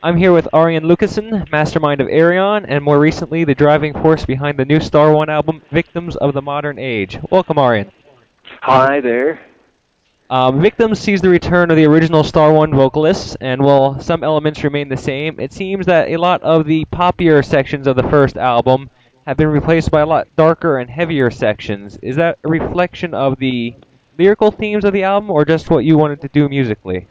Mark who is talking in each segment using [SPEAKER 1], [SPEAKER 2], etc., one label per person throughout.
[SPEAKER 1] I'm here with Arjen Lucassen, mastermind of Ayreon, and more recently, the driving force behind the new Star One album, Victims of the Modern Age. Welcome, Arjen.
[SPEAKER 2] Hi there.
[SPEAKER 1] Victims sees the return of the original Star One vocalists, and while some elements remain the same, it seems that a lot of the poppier sections of the first album have been replaced by a lot darker and heavier sections. Is that a reflection of the lyrical themes of the album, or just what you wanted to do musically?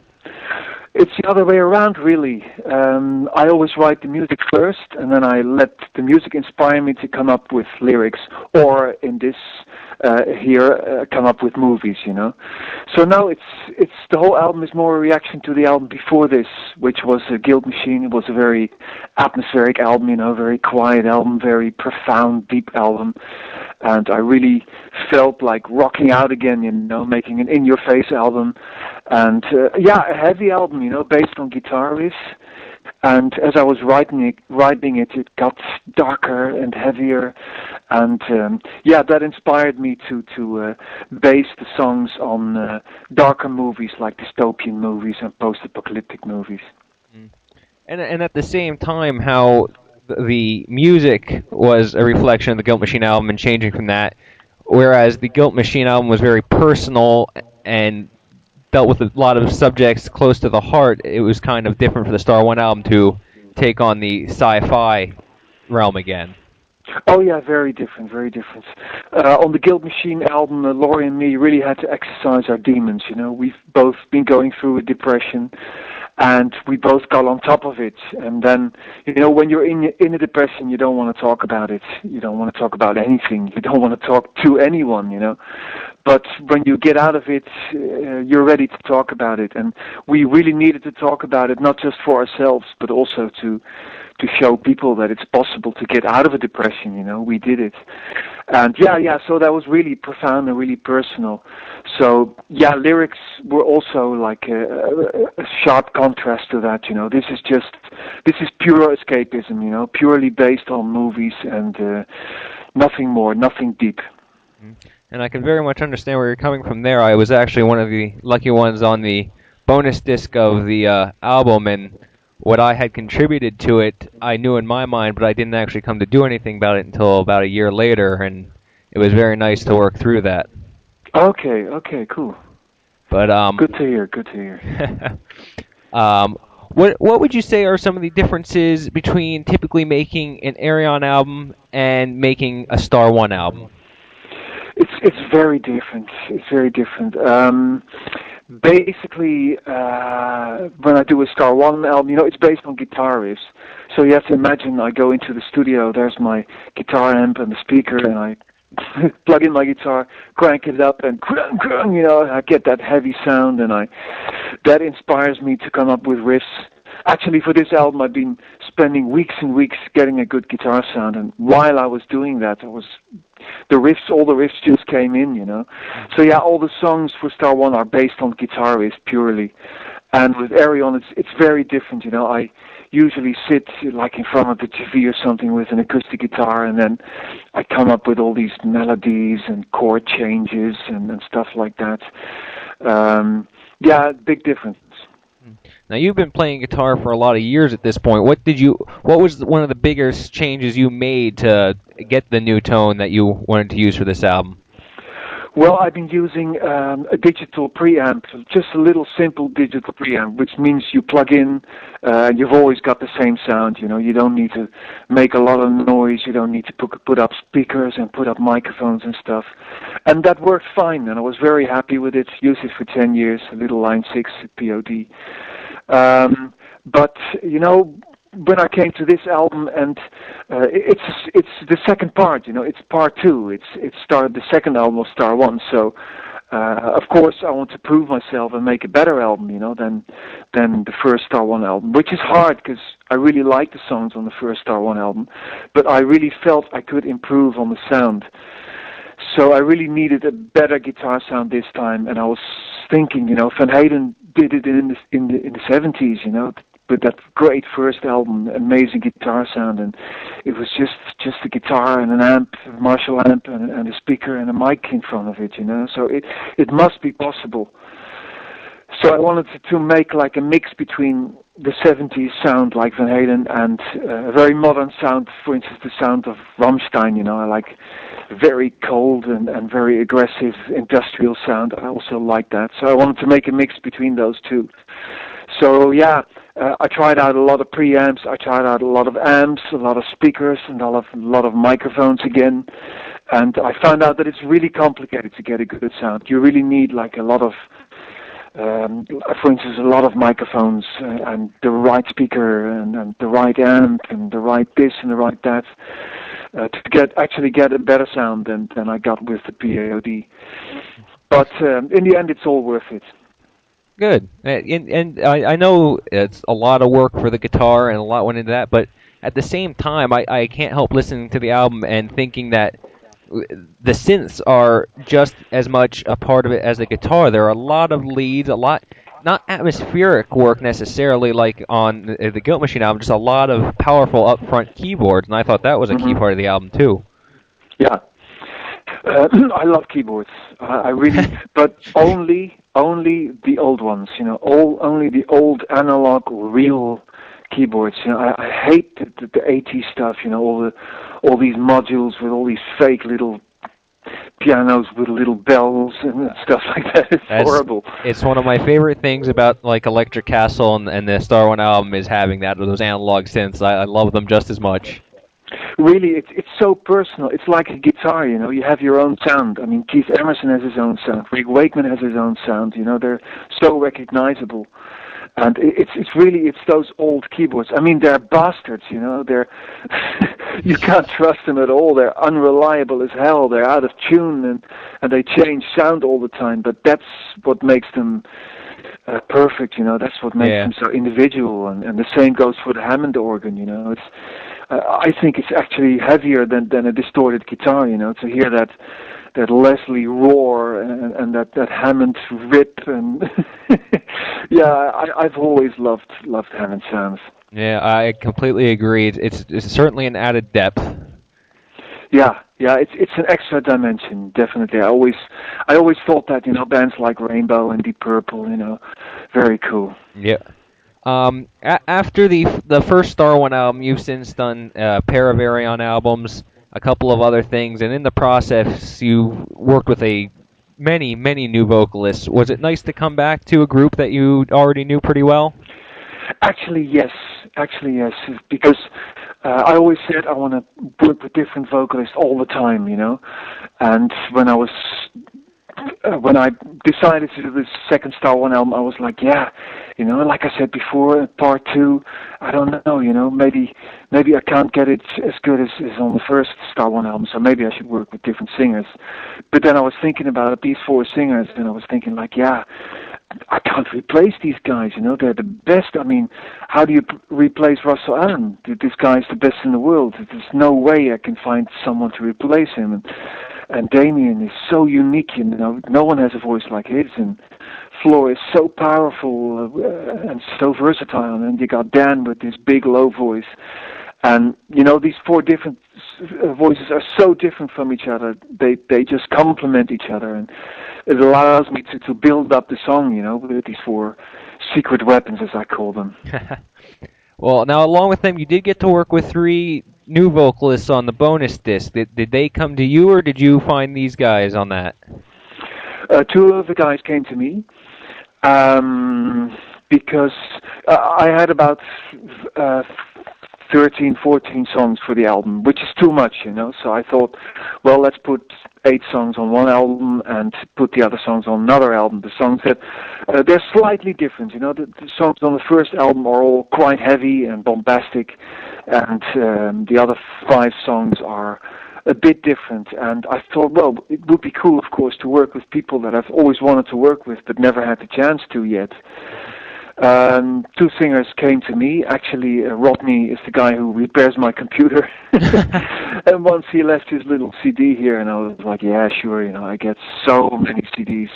[SPEAKER 2] It's the other way around, really. I always write the music first, and then I let the music inspire me to come up with lyrics, or in this come up with movies. So now it's the whole album is more a reaction to the album before this, which was a Guild Machine. It was a very atmospheric album, very quiet album, very profound, deep album. And I really felt like rocking out again, making an in-your-face album. And a heavy album, based on guitar riffs. And as I was writing it, it got darker and heavier. And that inspired me to base the songs on darker movies like dystopian movies and post-apocalyptic movies.
[SPEAKER 1] And at the same time, how the music was a reflection of the Guilt Machine album and changing from that, whereas the Guilt Machine album was very personal and dealt with a lot of subjects close to the heart. It was kind of different for the Star One album to take on the sci-fi realm again.
[SPEAKER 2] Oh yeah, very different, very different. On the Guild Machine album, Laurie and me really had to exercise our demons. We've both been going through a depression, and we both got on top of it. And then, when you're in a depression, you don't want to talk about it. You don't want to talk about anything. You don't want to talk to anyone. But when you get out of it, you're ready to talk about it. And we really needed to talk about it, not just for ourselves, but also to show people that it's possible to get out of a depression. We did it. And so that was really profound and really personal. So lyrics were also like a sharp contrast to that. This is pure escapism. Purely based on movies and nothing more, nothing deep.
[SPEAKER 1] And I can very much understand where you're coming from there. I was actually one of the lucky ones on the bonus disc of the album, and what I had contributed to it, I knew in my mind, but I didn't actually come to do anything about it until about a year later, and it was very nice to work through that.
[SPEAKER 2] Okay, cool.
[SPEAKER 1] But
[SPEAKER 2] good to hear.
[SPEAKER 1] What would you say are some of the differences between typically making an Ayreon album and making a Star One album?
[SPEAKER 2] It's very different. It's very different. Basically, when I do a Star One album, it's based on guitar riffs. So you have to imagine I go into the studio, there's my guitar amp and the speaker, and I plug in my guitar, crank it up, and I get that heavy sound, and that inspires me to come up with riffs. Actually, for this album, I've been spending weeks and weeks getting a good guitar sound, and while I was doing that, all the riffs just came in, So all the songs for Star One are based on guitar riffs purely, and with Ayreon, it's very different, I usually sit like in front of the TV or something with an acoustic guitar, and then I come up with all these melodies and chord changes and stuff like that. Big difference.
[SPEAKER 1] Now you've been playing guitar for a lot of years at this point. What was one of the biggest changes you made to get the new tone that you wanted to use for this album?
[SPEAKER 2] Well, I've been using a digital preamp, just a little simple digital preamp, which means you plug in, you've always got the same sound. You don't need to make a lot of noise. You don't need to put up speakers and put up microphones and stuff. And that worked fine, and I was very happy with it. Used it for 10 years, a little Line 6 POD. But when I came to this album, and it's the second part, it's part two. It's the second album of Star One. So of course I want to prove myself and make a better album, than the first Star One album, which is hard because I really like the songs on the first Star One album, but I really felt I could improve on the sound. So I really needed a better guitar sound this time, and I was thinking, Van Halen did it in the 70s, with that great first album, amazing guitar sound, and it was just a guitar and an amp, a Marshall amp, and a speaker and a mic in front of it, So it must be possible. So I wanted to make like a mix between the 70s sound like Van Halen, and a very modern sound, for instance, the sound of Rammstein. I like very cold and very aggressive industrial sound. I also like that. So I wanted to make a mix between those two. So yeah, I tried out a lot of preamps. I tried out a lot of amps, a lot of speakers, and a lot of microphones again. And I found out that it's really complicated to get a good sound. You really need like a lot of, for instance, a lot of microphones and the right speaker and the right amp and the right this and the right that to actually get a better sound than I got with the PAOD. But in the end, it's all worth it.
[SPEAKER 1] Good. And I know it's a lot of work for the guitar and a lot went into that, but at the same time, I can't help listening to the album and thinking that the synths are just as much a part of it as the guitar. There are a lot of leads, a lot, not atmospheric work necessarily like on the Guilt Machine album, just a lot of powerful upfront keyboards, and I thought that was a key part of the album too.
[SPEAKER 2] Yeah. I love keyboards. I really, but only the old ones. Only the old analog real keyboards. I hate the 80s stuff. All these modules with all these fake little pianos with little bells and stuff like that. It's horrible.
[SPEAKER 1] It's one of my favorite things about like Electric Castle and the Star One album is having those analog synths. I love them just as much.
[SPEAKER 2] Really, it's so personal. It's like a guitar, you have your own sound. I mean, Keith Emerson has his own sound. Rick Wakeman has his own sound. They're so recognizable. And it's those old keyboards. I mean, they're bastards, they're, you can't trust them at all. They're unreliable as hell. They're out of tune and they change sound all the time. But that's what makes them perfect, that's what makes them so individual. And the same goes for the Hammond organ, it's, I think it's actually heavier than a distorted guitar, to hear that Leslie roar and that Hammond rip and yeah, I've always loved Hammond sounds.
[SPEAKER 1] Yeah, I completely agree. It's certainly an added depth.
[SPEAKER 2] Yeah, it's an extra dimension, definitely. I always thought that bands like Rainbow and Deep Purple, very cool.
[SPEAKER 1] Yeah. After the first Star One album, you've since done a pair of Ayreon albums, a couple of other things, and in the process, you worked with many new vocalists. Was it nice to come back to a group that you already knew pretty well?
[SPEAKER 2] Actually, yes. Because I always said I want to work with different vocalists all the time, And when I decided to do this second Star One album, I was like, yeah, like I said before, part 2, I don't know, maybe I can't get it as good as on the first Star One album, so maybe I should work with different singers. But then I was thinking about these 4 singers, and I was thinking like, yeah, I can't replace these guys, they're the best. I mean, how do you replace Russell Allen? This guy's the best in the world. There's no way I can find someone to replace him. And Damien is so unique, no one has a voice like his, and Floor is so powerful and so versatile, and you got Dan with this big low voice. And, these 4 different voices are so different from each other. They just complement each other, and it allows me to build up the song, with these 4 secret weapons, as I call them.
[SPEAKER 1] Well, now, along with them, you did get to work with 3 new vocalists on the bonus disc. Did they come to you, or did you find these guys on that?
[SPEAKER 2] 2 of the guys came to me, because I had about 13, 14 songs for the album, which is too much, So I thought, well, let's put 8 songs on one album and put the other songs on another album. The songs that they're slightly different, The songs on the first album are all quite heavy and bombastic, and the other 5 songs are a bit different. And I thought, well, it would be cool, of course, to work with people that I've always wanted to work with but never had the chance to yet. 2 singers came to me. Actually, Rodney is the guy who repairs my computer. And once he left his little CD here, and I was like, yeah, sure, I get so many CDs,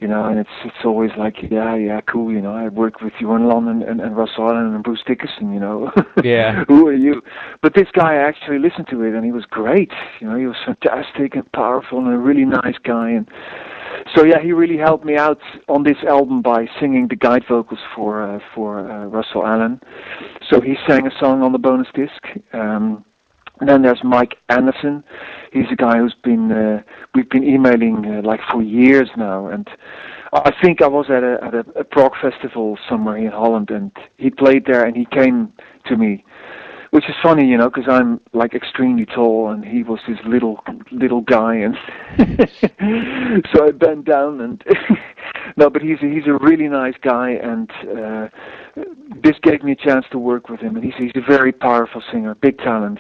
[SPEAKER 2] and it's always like, yeah, cool, I worked with Johan Lon and Russell Allen and Bruce Dickinson,
[SPEAKER 1] Yeah.
[SPEAKER 2] Who are you? But this guy actually listened to it, and he was great, he was fantastic and powerful and a really nice guy, and So yeah, he really helped me out on this album by singing the guide vocals for Russell Allen. So he sang a song on the bonus disc. And then there's Mike Anderson. He's a guy who's been we've been emailing like for years now, and I think I was at a Prog festival somewhere in Holland, and he played there, and he came to me, which is funny, you know, because I'm like extremely tall, and he was this little guy, and so I bent down, and no, but he's a really nice guy, and this gave me a chance to work with him, and he's a very powerful singer, big talent.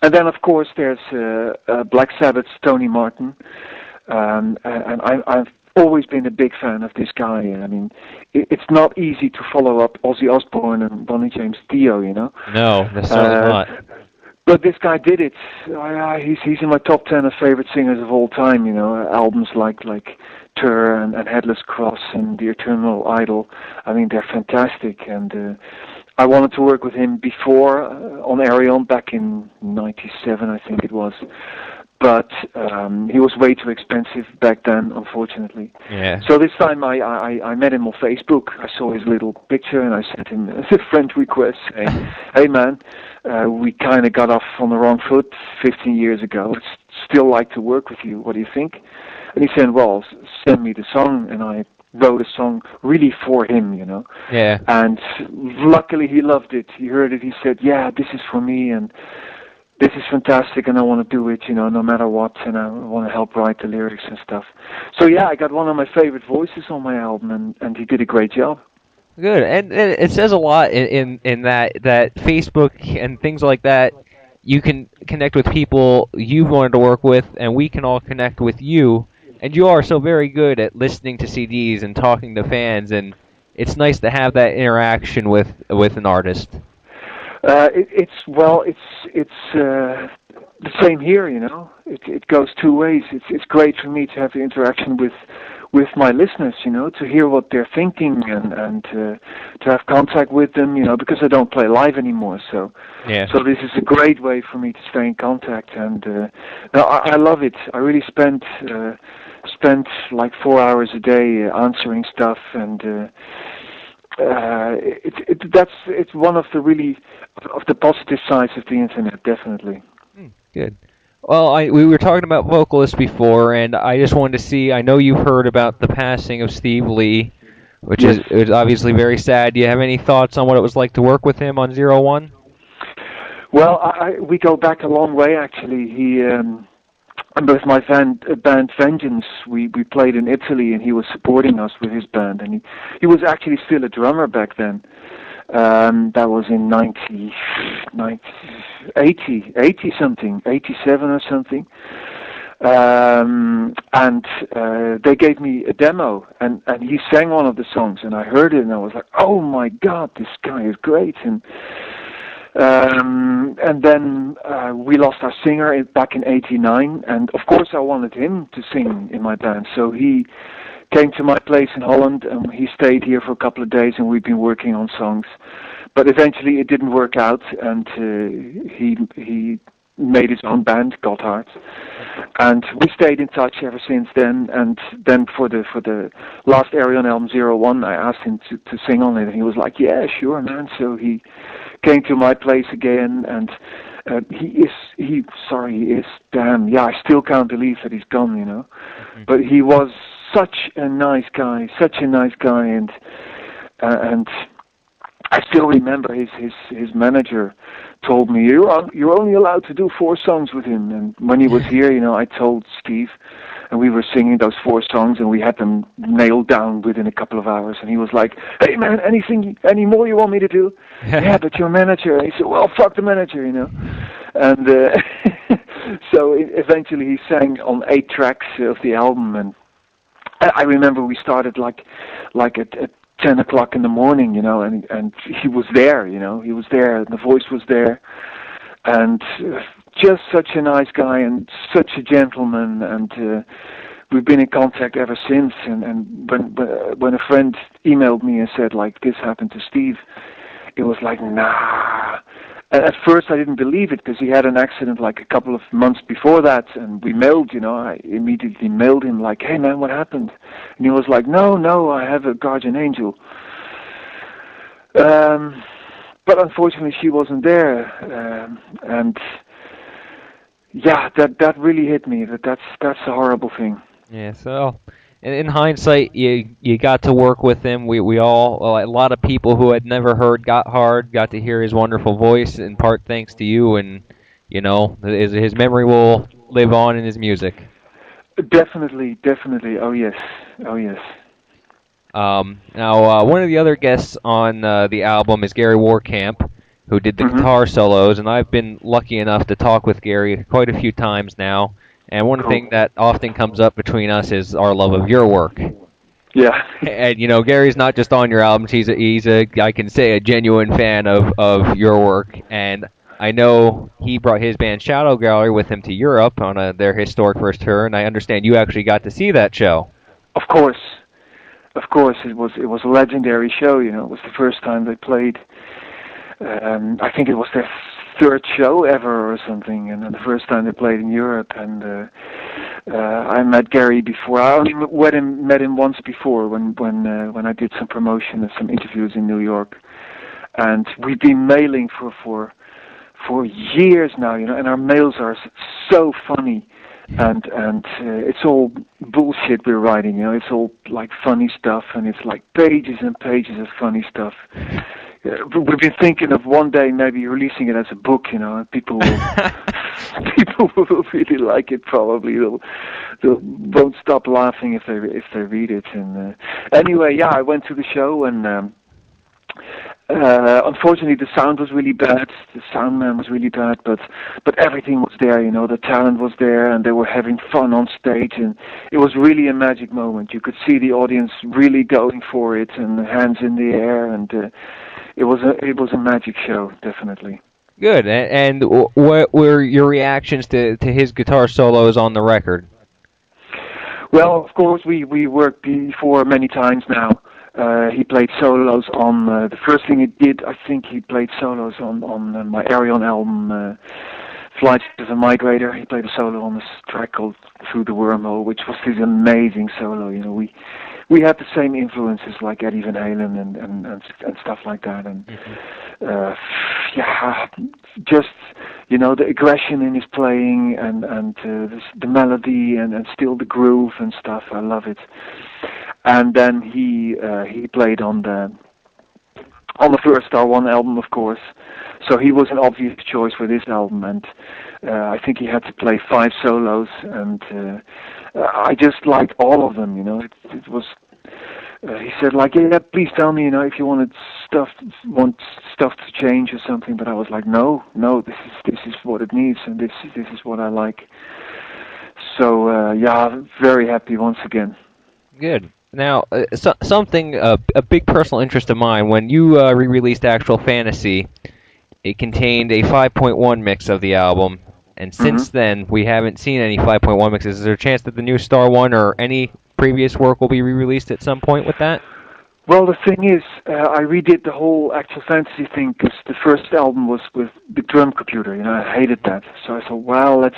[SPEAKER 2] And then, of course, there's Black Sabbath's Tony Martin, and I've always been a big fan of this guy. I mean, it's not easy to follow up Ozzy Osbourne and Bonnie James Dio, you know.
[SPEAKER 1] No, that's certainly not.
[SPEAKER 2] But this guy did it. He's in my top 10 of favorite singers of all time. You know, albums like Tur and Headless Cross and The Eternal Idol. I mean, they're fantastic, and I wanted to work with him before on Ayreon back in '97, I think it was. But he was way too expensive back then, unfortunately.
[SPEAKER 1] Yeah.
[SPEAKER 2] So this time I met him on Facebook. I saw his little picture and I sent him a friend request saying, "Hey man, we kind of got off on the wrong foot 15 years ago. I'd still like to work with you. What do you think?" And he said, "Well, send me the song," and I wrote a song really for him, you know.
[SPEAKER 1] Yeah.
[SPEAKER 2] And luckily he loved it. He heard it. He said, "Yeah, this is for me, and this is fantastic, and I want to do it, you know, no matter what, and I want to help write the lyrics and stuff." So yeah, I got one of my favorite voices on my album, and he did a great job.
[SPEAKER 1] Good, and it says a lot in that Facebook and things like that. You can connect with people you've wanted to work with, and we can all connect with you. And you are so very good at listening to CDs and talking to fans, and it's nice to have that interaction with an artist.
[SPEAKER 2] It's the same here, you know. It goes two ways. It's great for me to have the interaction with my listeners, you know, to hear what they're thinking and to have contact with them, you know, because I don't play live anymore. So
[SPEAKER 1] Yeah.
[SPEAKER 2] so this is a great way for me to stay in contact, and no, I love it. I really spent like 4 hours a day answering stuff, and it's one of the positive sides of the internet, definitely.
[SPEAKER 1] Good. Well, we were talking about vocalists before, and I just wanted to see. I know you've heard about the passing of Steve Lee, which
[SPEAKER 2] Yes.
[SPEAKER 1] is obviously very sad. Do you have any thoughts on what it was like to work with him on 01?
[SPEAKER 2] Well, we go back a long way, actually. With my band Vengeance, we played in Italy, and he was supporting us with his band, and he was actually still a drummer back then. That was in 80 something, 87 or something. And they gave me a demo, and he sang one of the songs, and I heard it, and I was like, "Oh my God, this guy is great!" And then we lost our singer back in '89, and of course I wanted him to sing in my band, so he came to my place in Holland, and he stayed here for a couple of days, and we've been working on songs. But eventually it didn't work out, and he made his own band, Godheart, and we stayed in touch ever since then. And then for the last Ayreon album 01, I asked him to sing on it, and he was like, "Yeah, sure, man." So he came to my place again, and he is damn, yeah, I still can't believe that he's gone, you know.
[SPEAKER 1] Mm-hmm.
[SPEAKER 2] But he was such a nice guy, and I still remember his manager told me, you're only allowed to do 4 songs with him. And when he was here, you know, I told Steve, and we were singing those 4 songs, and we had them nailed down within a couple of hours. And he was like, "Hey man, any more you want me to do?" "Yeah, but your manager." And he said, "Well, fuck the manager," you know. And so eventually he sang on 8 tracks of the album, and I remember we started like at 10 o'clock in the morning, you know, and he was there, you know, he was there, and the voice was there, and just such a nice guy and such a gentleman, and we've been in contact ever since. And when a friend emailed me and said, like, "This happened to Steve," it was like, nah. And at first I didn't believe it because he had an accident like a couple of months before that, and we mailed, I immediately mailed him like, hey man, what happened? And he was like, no, I have a guardian angel. But unfortunately she wasn't there, and yeah, that really hit me. That's a horrible thing.
[SPEAKER 1] Yeah, so in hindsight, you got to work with him. We all, well, a lot of people who had never heard Got Hard got to hear his wonderful voice, in part thanks to you, and his memory will live on in his music.
[SPEAKER 2] Definitely. Oh yes, oh yes.
[SPEAKER 1] Now, one of the other guests on the album is Gary Warkamp, who did the guitar solos, and I've been lucky enough to talk with Gary quite a few times now. And one thing that often comes up between us is our love of your work.
[SPEAKER 2] Yeah.
[SPEAKER 1] And Gary's not just on your albums; he's a I can say a genuine fan of your work. And I know he brought his band Shadow Gallery with him to Europe on their historic first tour, and I understand you actually got to see that show.
[SPEAKER 2] Of course, it was a legendary show. It was the first time they played. I think it was their third show ever or something, and then the first time they played in Europe. And I met Gary before. I only met him once before when I did some promotion and some interviews in New York. And we've been mailing for years now, and our mails are so funny. And it's all bullshit we're writing, it's all like funny stuff, and it's like pages and pages of funny stuff. We've been thinking of one day maybe releasing it as a book, and people will people will really like it. Probably they won't stop laughing if they read it. And anyway, yeah, I went to the show, and unfortunately the sound was really bad. The sound man was really bad, but everything was there. The talent was there, and they were having fun on stage, and it was really a magic moment. You could see the audience really going for it, and hands in the air, and it was a magic show, definitely.
[SPEAKER 1] Good. And what were your reactions to his guitar solos on the record?
[SPEAKER 2] Well, of course, we worked before many times now. He played solos on the first thing he did. I think he played solos on my Ayreon album, Flight of the Migrator. He played a solo on this track called Through the Wormhole, which was this amazing solo. We had the same influences like Eddie Van Halen and stuff like that, and yeah, just the aggression in his playing and the melody and still the groove and stuff. I love it. And then he played on the first Star One album, of course. So he was an obvious choice for this album, and I think he had to play 5 solos, and I just liked all of them. It was. He said like, yeah, please tell me, if you want stuff to change or something. But I was like, no, this is what it needs, and this is what I like. So yeah, very happy once again.
[SPEAKER 1] Good. Now, something a big personal interest of mine. When you re-released Actual Fantasy, it contained a 5.1 mix of the album, and since then we haven't seen any 5.1 mixes. Is there a chance that the new Star One or any previous work will be re-released at some point with that?
[SPEAKER 2] Well, the thing is, I redid the whole Actual Fantasy thing because the first album was with the drum computer. I hated that. So I thought, well, let's.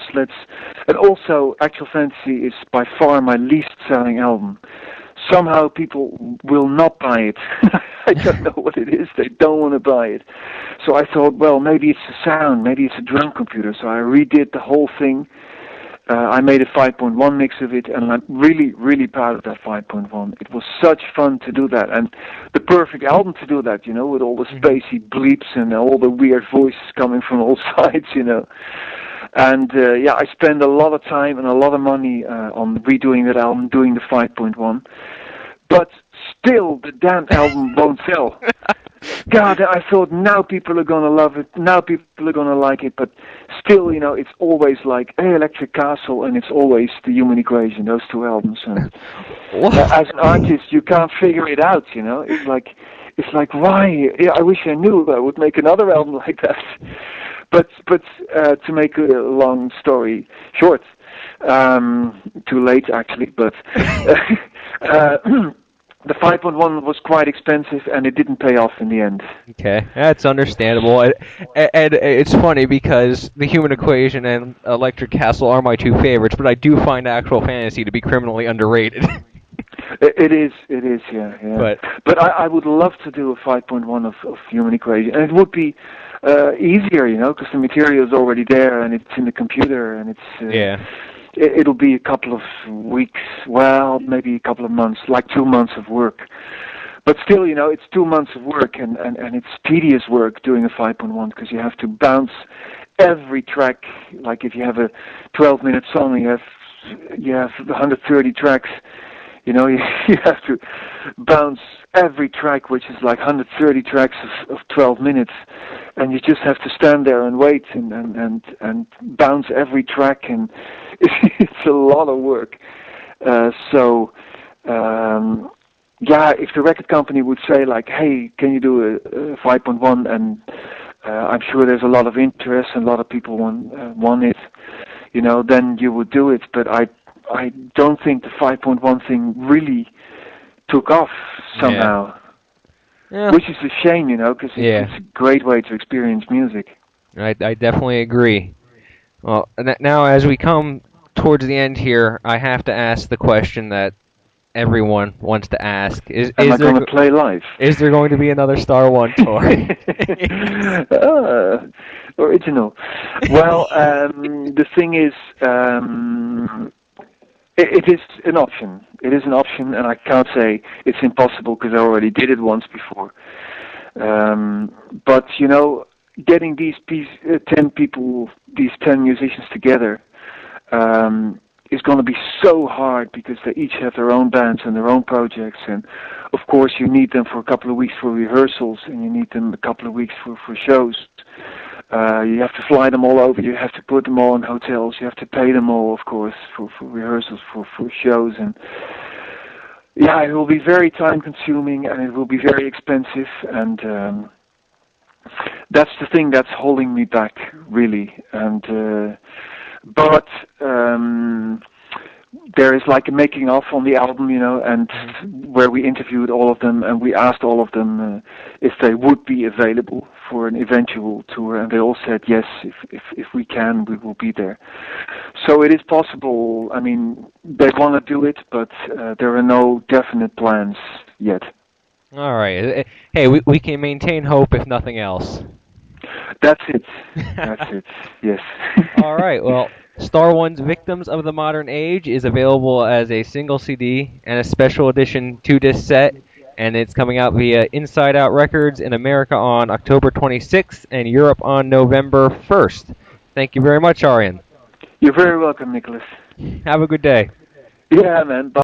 [SPEAKER 2] And also, Actual Fantasy is by far my least selling album. Somehow people will not buy it. I don't know what it is. They don't want to buy it. So I thought, well, maybe it's the sound, maybe it's a drum computer. So I redid the whole thing. I made a 5.1 mix of it, and I'm really, really proud of that 5.1. It was such fun to do that, and the perfect album to do that, with all the spacey bleeps and all the weird voices coming from all sides, And yeah, I spent a lot of time and a lot of money on redoing that album, doing the 5.1. But still, the damn album won't sell. God, I thought now people are gonna love it. Now people are gonna like it. But still, it's always like Electric Castle, and it's always The Human Equation. Those 2 albums. And as an artist, you can't figure it out. It's like why? Yeah, I wish I knew. I would make another album like that. But to make a long story short, too late actually. But The 5.1 was quite expensive, and it didn't pay off in the end.
[SPEAKER 1] Okay, that's understandable. And it's funny because the Human Equation and Electric Castle are my two favorites, but I do find Actual Fantasy to be criminally underrated.
[SPEAKER 2] It is, yeah, yeah.
[SPEAKER 1] But
[SPEAKER 2] But I would love to do a 5.1 of Human Equation, and it would be easier, because the material is already there, and it's in the computer, and it's
[SPEAKER 1] yeah,
[SPEAKER 2] it'll be a couple of weeks, well, maybe a couple of months, like 2 months of work. But still, it's 2 months of work, and it's tedious work doing a 5.1 because you have to bounce every track. Like if you have a 12-minute song, you have 130 tracks. You you have to bounce every track, which is like 130 tracks of 12 minutes, and you just have to stand there and wait and bounce every track, and it's a lot of work. So, yeah, if the record company would say like, "Hey, can you do a 5.1?" and I'm sure there's a lot of interest and a lot of people want it, then you would do it. But I don't think the 5.1 thing really took off somehow,
[SPEAKER 1] yeah.
[SPEAKER 2] which is a shame, because
[SPEAKER 1] Yeah.
[SPEAKER 2] it's a great way to experience music.
[SPEAKER 1] I definitely agree. Well, now as we come towards the end here, I have to ask the question that everyone wants to ask:
[SPEAKER 2] Am I going to play live?
[SPEAKER 1] Is there going to be another Star One tour?
[SPEAKER 2] Original. Well, the thing is, it is an option. It is an option, and I can't say it's impossible because I already did it once before. But getting these 10 people, these 10 musicians together, is going to be so hard because they each have their own bands and their own projects, and of course you need them for a couple of weeks for rehearsals, and you need them a couple of weeks for shows. You have to fly them all over, you have to put them all in hotels, you have to pay them all, of course, for rehearsals, for shows, and yeah, it will be very time consuming, and it will be very expensive, and that's the thing that's holding me back, really. And but there is like a making of on the album, and where we interviewed all of them, and we asked all of them if they would be available for an eventual tour, and they all said yes, if we can, we will be there. So it is possible. I mean, they want to do it, but there are no definite plans yet.
[SPEAKER 1] All right. Hey, we can maintain hope if nothing else.
[SPEAKER 2] That's it. That's it. Yes.
[SPEAKER 1] All right. Well, Star One's Victims of the Modern Age is available as a single CD and a special edition 2-disc set, and it's coming out via Inside Out Records in America on October 26th and Europe on November 1st. Thank you very much, Arjen.
[SPEAKER 2] You're very welcome, Nicholas.
[SPEAKER 1] Have a good day.
[SPEAKER 2] Yeah, man. Bye.